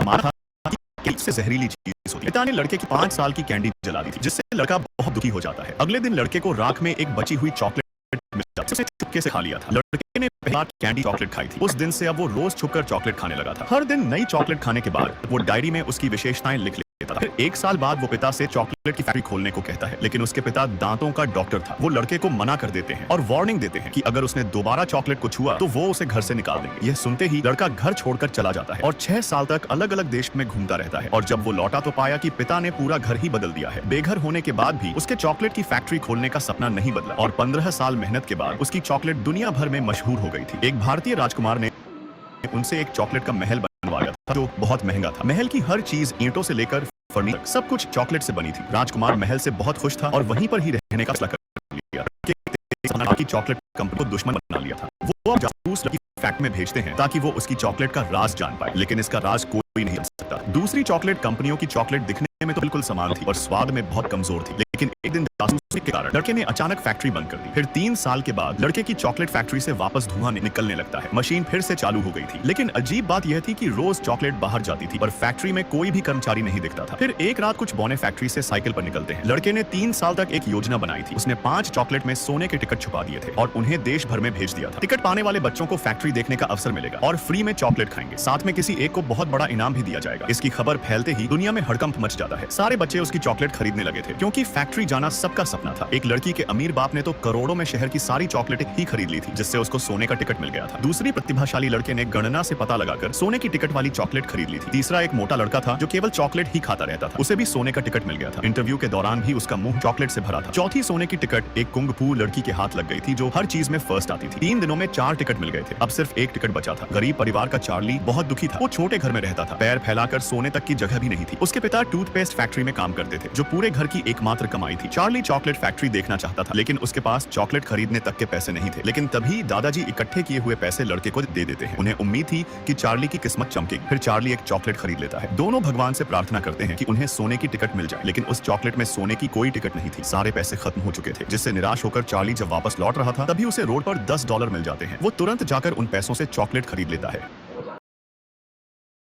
माना था कि केक से जहरीली चीज होती है। पिता ने लड़के की 5 साल की कैंडी जला दी थी, जिससे लड़का बहुत दुखी हो जाता है। अगले दिन लड़के को राख में एक बची हुई चॉकलेट मिल जाती है, उसे चुपके से खा लिया था। लड़के ने पहली बार कैंडी चॉकलेट खाई थी। उस दिन से अब वो रोज छुपकर चॉकलेट खाने लगा था। हर दिन नई चॉकलेट खाने के बाद वो डायरी में उसकी विशेषताएं लिख लेता था। फिर 1 साल बाद वो पिता से चॉकलेट की फैक्ट्री खोलने को कहता है, लेकिन उसके पिता दांतों का डॉक्टर था। वो लड़के को मना कर देते हैं और वार्निंग देते हैं कि अगर उसने दोबारा चॉकलेट को छुआ तो वो उसे घर से निकाल देंगे। यह सुनते ही लड़का घर छोड़कर चला जाता है और 6 साल तक अलग अलग देश में घूमता रहता है। और जब वो लौटा तो पाया कि पिता ने पूरा घर ही बदल दिया है। बेघर होने के बाद भी उसके चॉकलेट की फैक्ट्री खोलने का सपना नहीं बदला और 15 साल मेहनत के बाद उसकी चॉकलेट दुनिया भर में मशहूर हो गई थी। एक भारतीय राजकुमार ने उनसे एक चॉकलेट का महल बनवाया था जो बहुत महंगा था। महल की हर चीज ईंटों से लेकर फर्नीचर तक सब कुछ चॉकलेट से बनी थी। राजकुमार महल से बहुत खुश था और वहीं पर ही रहने का फैसला कर लिया। की चॉकलेट कंपनी को दुश्मन बना लिया था। वो अब जासूस लड़की फैक्ट्री में भेजते हैं ताकि वो उसकी चॉकलेट का राज जान पाए, लेकिन इसका राज कोई नहीं जान सकता। दूसरी चॉकलेट कंपनियों की चॉकलेट दिखने में तो बिल्कुल समान थी और स्वाद में बहुत कमजोर थी, लेकिन एक दिन जासूसी के कारण लड़के ने अचानक फैक्ट्री बंद कर दी। फिर 3 साल के बाद लड़के की चॉकलेट फैक्ट्री से वापस धुआं निकलने लगता है। मशीन फिर से चालू हो गई थी, लेकिन अजीब बात यह थी कि रोज चॉकलेट बाहर जाती थी पर फैक्ट्री में कोई भी कर्मचारी नहीं दिखता था। फिर एक रात कुछ बौने फैक्ट्री से साइकिल पर निकलते हैं। लड़के ने 3 साल तक एक योजना बनाई थी। उसने 5 चॉकलेट में सोने के टिकट छुपा दिए थे और उन्हें देश भर में भेज दिया था। टिकट पाने वाले बच्चों को फैक्ट्री देखने का अवसर मिलेगा और फ्री में चॉकलेट खाएंगे। साथ में किसी एक को बहुत बड़ा इनाम भी दिया जाएगा। इसकी खबर फैलते ही दुनिया में हड़कंप मच जाता है। सारे बच्चे उसकी चॉकलेट खरीदने लगे थे क्योंकि फैक्ट्री जाना सबका सपना था। एक लड़की के अमीर बाप ने तो करोड़ों में शहर की सारी चॉकलेटें ही खरीद ली थी, जिससे उसको सोने का टिकट मिल गया था। दूसरी प्रतिभाशाली लड़के ने गणना से पता लगाकर सोने की टिकट वाली चॉकलेट खरीद ली थी। तीसरा एक मोटा लड़का था जो केवल चॉकलेट ही खाता रहता था, उसे भी सोने का टिकट मिल गया था। इंटरव्यू के दौरान भी उसका मुंह चॉकलेट से भरा था। चौथी सोने की टिकट एक कुंग फू लड़की के हाथ लग गई थी जो हर चीज में फर्स्ट आती थी। 3 दिनों में 4 टिकट मिल गए थे। अब सिर्फ एक टिकट बचा था। गरीब परिवार का चार्ली बहुत दुखी था। वो छोटे घर में रहता था, पैर फैलाकर सोने तक की जगह भी नहीं थी। उसके पिता टूथपेस्ट फैक्ट्री में काम करते थे जो पूरे घर की एकमात्र कमाई थी। चार्ली चॉकलेट फैक्ट्री देखना चाहता था, लेकिन उसके पास चॉकलेट खरीदने तक के पैसे नहीं थे। लेकिन तभी दादाजी इकट्ठे किए हुए पैसे लड़के को दे देते हैं। उन्हें उम्मीद थी कि चार्ली की किस्मत चमकेगी। फिर चार्ली एक चॉकलेट खरीद लेता है। दोनों भगवान से प्रार्थना करते हैं कि उन्हें सोने की टिकट मिल जाए, लेकिन उस चॉकलेट में सोने की कोई टिकट नहीं थी। सारे पैसे खत्म हो चुके थे, जिससे निराश होकर चार्ली जब वापस लौट रहा था तभी उसे रोड पर $10 मिल जाते हैं। वो तुरंत जाकर उन पैसों से चॉकलेट खरीद लेता है।